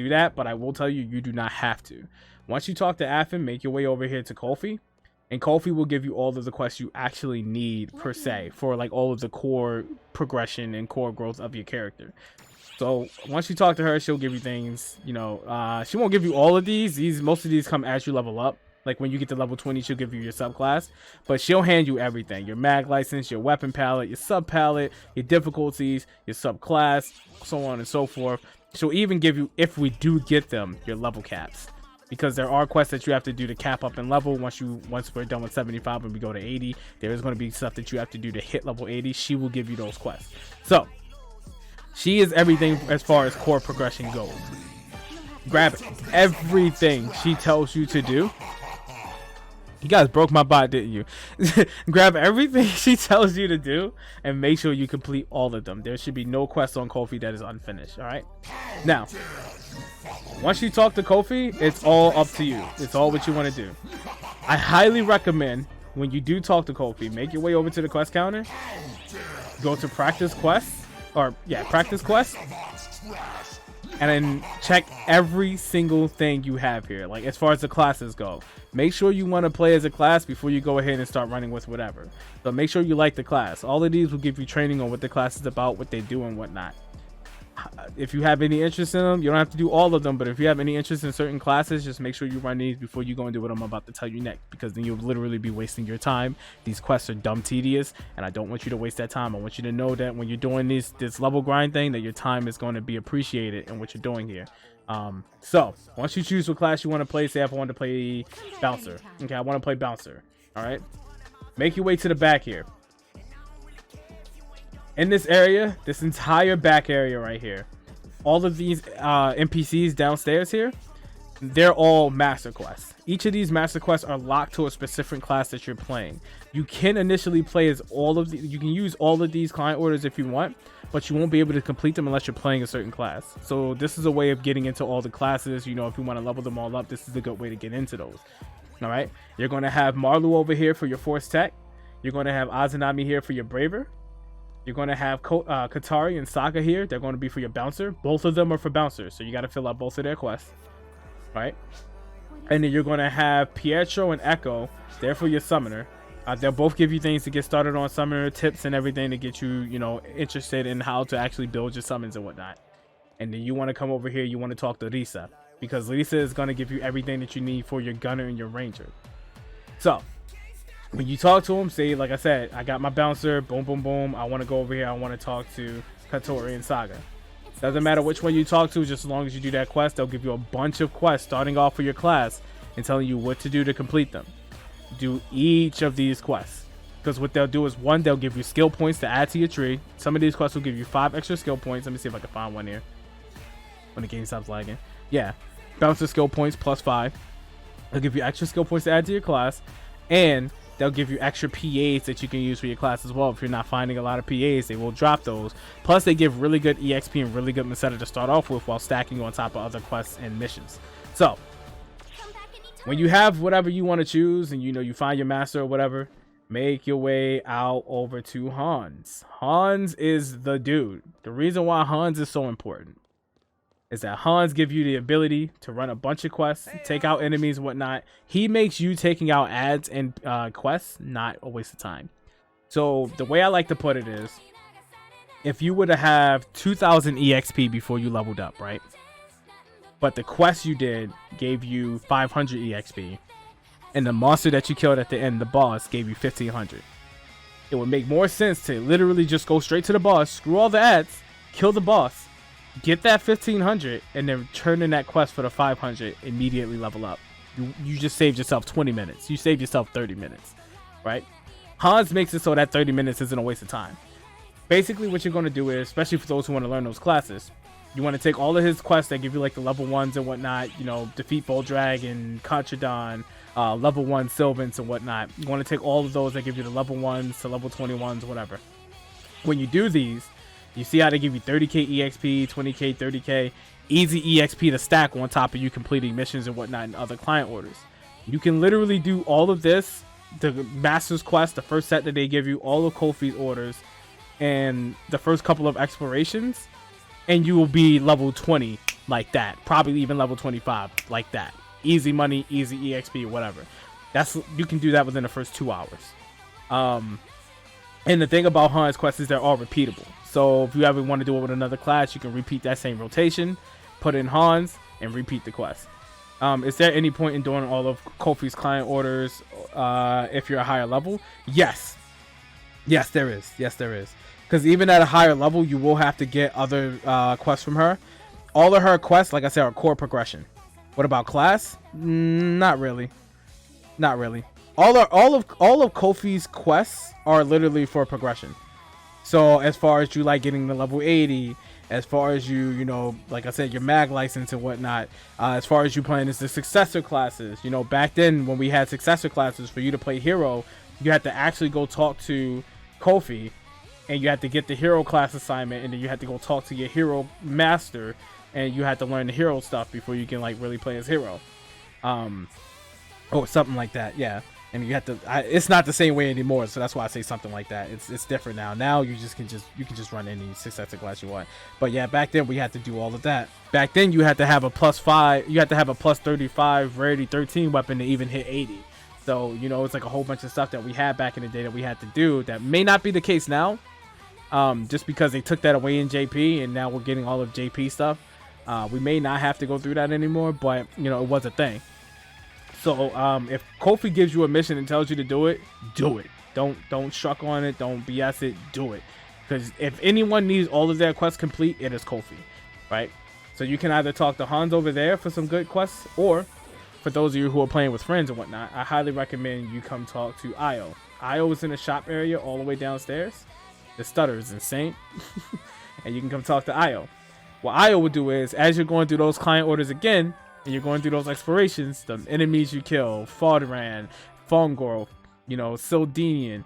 do that, but I will tell you, you do not have to. Once you talk to Affin, make your way over here to Kofi, and Kofi will give you all of the quests you actually need per se for like all of the core progression and core growth of your character. So once you talk to her, she'll give you things, you know, she won't give you all of these. Most of these come as you level up. Like when you get to level 20, she'll give you your subclass, but she'll hand you everything: your mag license, your weapon palette, your sub palette, your difficulties, your subclass, so on and so forth. She'll even give you, if we do get them, your level caps, because there are quests that you have to do to cap up in level. Once we're done with 75 and we go to 80, there is going to be stuff that you have to do to hit level 80. She will give you those quests. So she is everything as far as core progression goes. Grab everything she tells you to do. You guys broke my bot, didn't you? Grab everything she tells you to do and make sure you complete all of them. There should be no quest on Kofi that is unfinished. All right. Now, once you talk to Kofi, it's all up to you. It's all what you want to do. I highly recommend when you do talk to Kofi, make your way over to the quest counter, go to practice quests, practice quests, and then check every single thing you have here. Like as far as the classes go, make sure you want to play as a class before you go ahead and start running with whatever. So make sure you like the class. All of these will give you training on what the class is about, what they do and whatnot. If you have any interest in them, you don't have to do all of them, but if you have any interest in certain classes, just make sure you run these before you go and do what I'm about to tell you next, because then you'll literally be wasting your time. These quests are dumb tedious, and I don't want you to waste that time. I want you to know that when you're doing this level grind thing, that your time is going to be appreciated in what you're doing here. So once you choose what class you want to play, say if I want to play bouncer, okay, I want to play bouncer. All right, make your way to the back here. In this area, this entire back area right here, all of these NPCs downstairs here, they're all master quests. Each of these master quests are locked to a specific class that you're playing. You can initially play as you can use all of these client orders if you want, but you won't be able to complete them unless you're playing a certain class. So this is a way of getting into all the classes. You know, if you want to level them all up, this is a good way to get into those. All right, you're going to have Marlu over here for your force tech. You're going to have Azanami here for your braver. You're going to have Katari and Saga here. They're going to be for your bouncer. Both of them are for bouncers, so you got to fill out both of their quests. Right? And then you're going to have Pietro and Echo. They're for your summoner. They'll both give you things to get started on summoner, tips and everything to get you, you know, interested in how to actually build your summons and whatnot. And then you want to come over here. You want to talk to Risa, because Risa is going to give you everything that you need for your gunner and your ranger. So when you talk to him, say, like I said, I got my bouncer, boom, boom, boom. I want to go over here. I want to talk to Katori and Saga. Doesn't matter which one you talk to, just as long as you do that quest, they'll give you a bunch of quests starting off for your class and telling you what to do to complete them. Do each of these quests, because what they'll do is, one, they'll give you skill points to add to your tree. Some of these quests will give you 5 extra skill points. Let me see if I can find one here when the game stops lagging. Yeah, bouncer skill points plus 5. They'll give you extra skill points to add to your class, and they'll give you extra PAs that you can use for your class as well. If you're not finding a lot of PAs, they will drop those. Plus, they give really good EXP and really good Meseta to start off with while stacking on top of other quests and missions. So, when you have whatever you want to choose and you know you find your master or whatever, make your way out over to Hans. Hans is the dude. The reason why Hans is so important is that Hans gives you the ability to run a bunch of quests, take out enemies and whatnot. He makes you taking out ads and quests not a waste of time. So the way I like to put it is, if you were to have 2,000 EXP before you leveled up, right? But the quest you did gave you 500 EXP, and the monster that you killed at the end, the boss, gave you 1,500. It would make more sense to literally just go straight to the boss, screw all the ads, kill the boss, get that 1,500, and then turn in that quest for the 500, immediately level up. You just saved yourself 20 minutes. You saved yourself 30 minutes, right? Hans makes it so that 30 minutes isn't a waste of time. Basically, what you're going to do is, especially for those who want to learn those classes, you want to take all of his quests that give you like the level 1s and whatnot, you know, defeat Boldragon, Contradon, level 1 Sylvans and whatnot. You want to take all of those that give you the level 1s to level 21s, whatever. When you do these, you see how they give you 30k EXP, 20k, 30k, easy EXP to stack on top of you completing missions and whatnot and other client orders. You can literally do all of this, the Master's Quest, the first set that they give you, all of Kofi's orders, and the first couple of explorations, and you will be level 20 like that. Probably even level 25 like that. Easy money, easy EXP, whatever. You can do that within the first 2 hours. And the thing about Hans quests is they're all repeatable. So if you ever want to do it with another class, you can repeat that same rotation, put in Hans, and repeat the quest. Is there any point in doing all of Kofi's client orders if you're a higher level? Yes. Yes, there is. Yes, there is. Because even at a higher level, you will have to get other quests from her. All of her quests, like I said, are core progression. What about class? Not really. Not really. All of Kofi's quests are literally for progression. So as far as you like getting the level 80, as far as you know, like I said, your mag license and whatnot, as far as you playing as the successor classes, you know, back then when we had successor classes for you to play hero, you had to actually go talk to Kofi, and you had to get the hero class assignment, and then you had to go talk to your hero master, and you had to learn the hero stuff before you can like really play as hero, or something like that. Yeah. And you have to. It's not the same way anymore, so that's why I say something like that. It's different now. Now you can just run any successor class you want. But yeah, back then we had to do all of that. Back then you had to have a +5. You had to have a +35 rarity 13 weapon to even hit 80. So you know, it's like a whole bunch of stuff that we had back in the day that we had to do. That may not be the case now, just because they took that away in JP, and now we're getting all of JP stuff. We may not have to go through that anymore, but you know, it was a thing. So if Kofi gives you a mission and tells you to do it, do it. Don't shuck on it. Don't BS it. Do it. Because if anyone needs all of their quests complete, it is Kofi, right? So you can either talk to Hans over there for some good quests, or for those of you who are playing with friends and whatnot, I highly recommend you come talk to Io. Io is in the shop area all the way downstairs. The stutter is insane. And you can come talk to Io. What Io will do is, as you're going through those client orders again, and you're going through those explorations, the enemies you kill, Fardaran, Fongor, you know, Sildinian,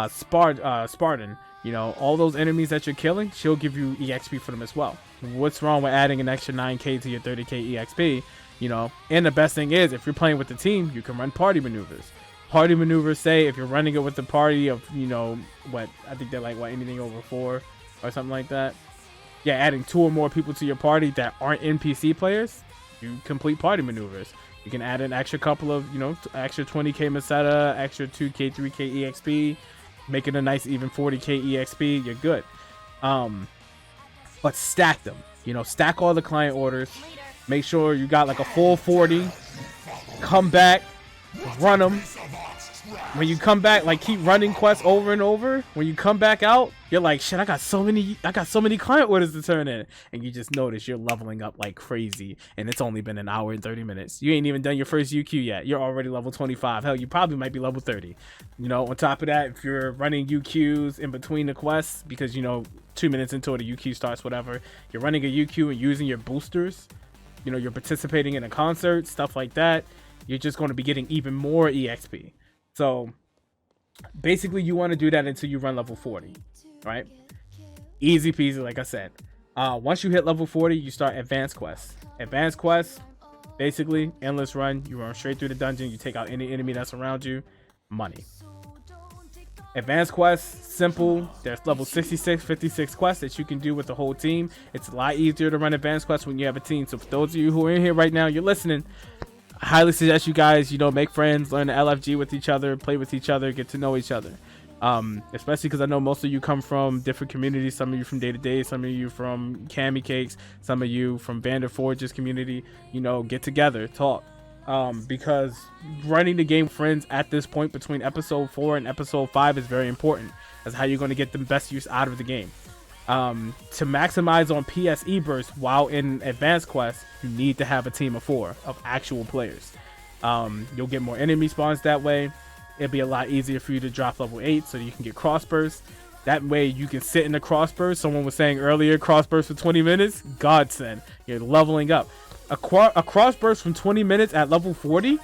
Spartan, you know, all those enemies that you're killing, she'll give you EXP for them as well. What's wrong with adding an extra 9k to your 30k EXP, you know? And the best thing is, if you're playing with the team, you can run party maneuvers. Party maneuvers say, if you're running it with the party of, you know, what, I think they're like, what, anything over 4 or something like that. Yeah, adding 2 or more people to your party that aren't NPC players, you complete party maneuvers. You can add an extra couple of, you know, extra 20k Meseta, extra 2k, 3k EXP, make it a nice even 40k EXP. You're good. But stack them. You know, stack all the client orders. Make sure you got like a full 40. Come back, run them. When you come back, like keep running quests over and over. When you come back out, you're like, shit, I got so many client orders to turn in, and you just notice you're leveling up like crazy, and it's only been an hour and 30 minutes. You ain't even done your first UQ yet. You're already level 25. Hell, you probably might be level 30. You know, on top of that, if you're running UQs in between the quests, because you know 2 minutes into it, a UQ starts, whatever. You're running a UQ and using your boosters. You know, you're participating in a concert, stuff like that. You're just going to be getting even more EXP. So basically you want to do that until you run level 40, right? Easy peasy, like I said. Once you hit level 40, you start advanced quests. Advanced quests, basically endless run. You run straight through the dungeon. You take out any enemy that's around you. Money. Advanced quests, simple. There's level 66, 56 quests that you can do with the whole team. It's a lot easier to run advanced quests when you have a team. So for those of you who are in here right now, you're listening, I highly suggest you guys, you know, make friends, learn the LFG with each other, play with each other, get to know each other. Especially because I know most of you come from different communities. Some of you from Day to Day, some of you from Cami Cakes, some of you from Vander Forge's community. You know, get together, talk. Because running the game friends at this point between episode 4 and episode 5 is very important. That's how you're going to get the best use out of the game. To maximize on PSE burst while in advanced quests, you need to have a team of 4 of actual players. You'll get more enemy spawns that way. It'll be a lot easier for you to drop level 8 so you can get crossburst. That way you can sit in the crossburst. Someone was saying earlier, crossburst for 20 minutes, godsend. You're leveling up. A crossburst from 20 minutes at level 40.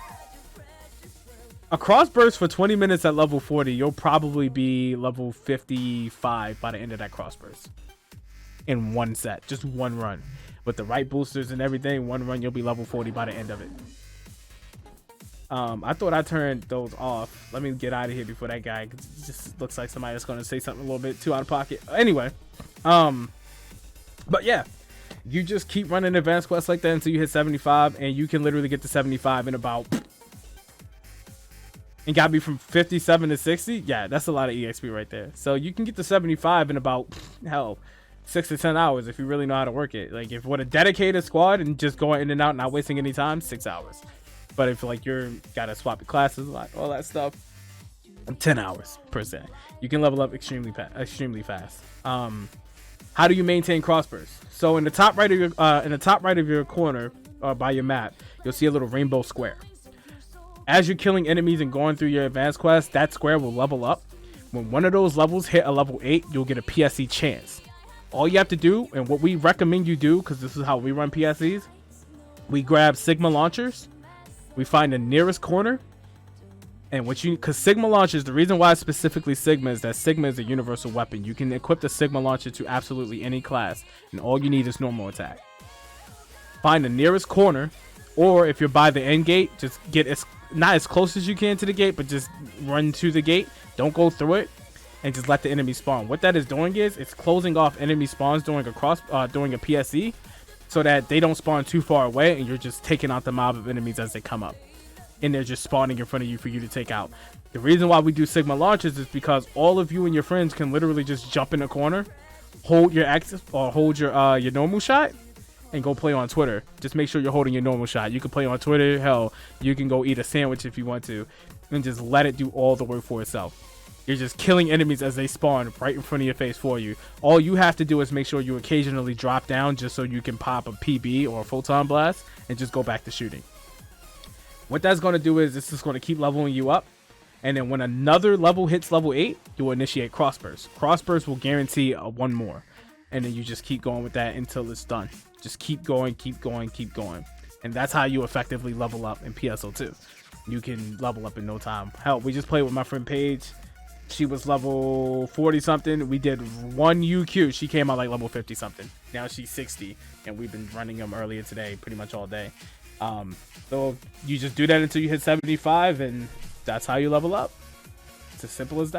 A crossburst for 20 minutes at level 40, you'll probably be level 55 by the end of that crossburst. In one set, just one run. With the right boosters and everything, one run, you'll be level 40 by the end of it. I thought I turned those off. Let me get out of here before that guy, 'cause it just looks like somebody that's going to say something a little bit too out of pocket. Anyway, but yeah, You just keep running advanced quests like that until you hit 75, and you can literally get to 75 in about, and got me from 57 to 60. Yeah, that's a lot of EXP right there. So you can get to 75 in about, hell, 6 to 10 hours if you really know how to work it. Like, if with a dedicated squad and just going in and out, not wasting any time, 6 hours. But if like you're gotta swap your classes, like all that stuff, 10 hours per se. You can level up extremely fast. How do you maintain Crossverse? So in the top right of your corner, by your map, you'll see a little rainbow square. As you're killing enemies and going through your advanced quest, that square will level up. When one of those levels hit a level 8, you'll get a PSE chance. All you have to do, and what we recommend you do, because this is how we run PSEs, we grab Sigma launchers, we find the nearest corner, and because Sigma launchers, the reason why it's specifically Sigma is that Sigma is a universal weapon. You can equip the Sigma launcher to absolutely any class, and all you need is normal attack. Find the nearest corner, or if you're by the end gate, just get not as close as you can to the gate, but just run to the gate. Don't go through it, and just let the enemy spawn. What that is doing is it's closing off enemy spawns during a PSE, so that they don't spawn too far away, and you're just taking out the mob of enemies as they come up. And they're just spawning in front of you for you to take out. The reason why we do Sigma launches is because all of you and your friends can literally just jump in a corner, hold your access or hold your normal shot, and go play on Twitter. Just make sure you're holding your normal shot. You can play on Twitter. Hell, you can go eat a sandwich if you want to, and just let it do all the work for itself. You're just killing enemies as they spawn right in front of your face for you. All you have to do is make sure you occasionally drop down just so you can pop a PB or a photon blast and just go back to shooting. What that's going to do is this is going to keep leveling you up. And then when another level hits level 8, you will initiate Crossverse. Crossverse will guarantee one more. And then you just keep going with that until it's done. Just keep going, keep going, keep going. And that's how you effectively level up in PSO2. You can level up in no time. Hell, we just played with my friend Paige. She was level 40 something. We did one UQ. She came out like level 50 something. Now she's 60. And we've been running them earlier today, pretty much all day. So you just do that until you hit 75, and that's how you level up. It's as simple as that.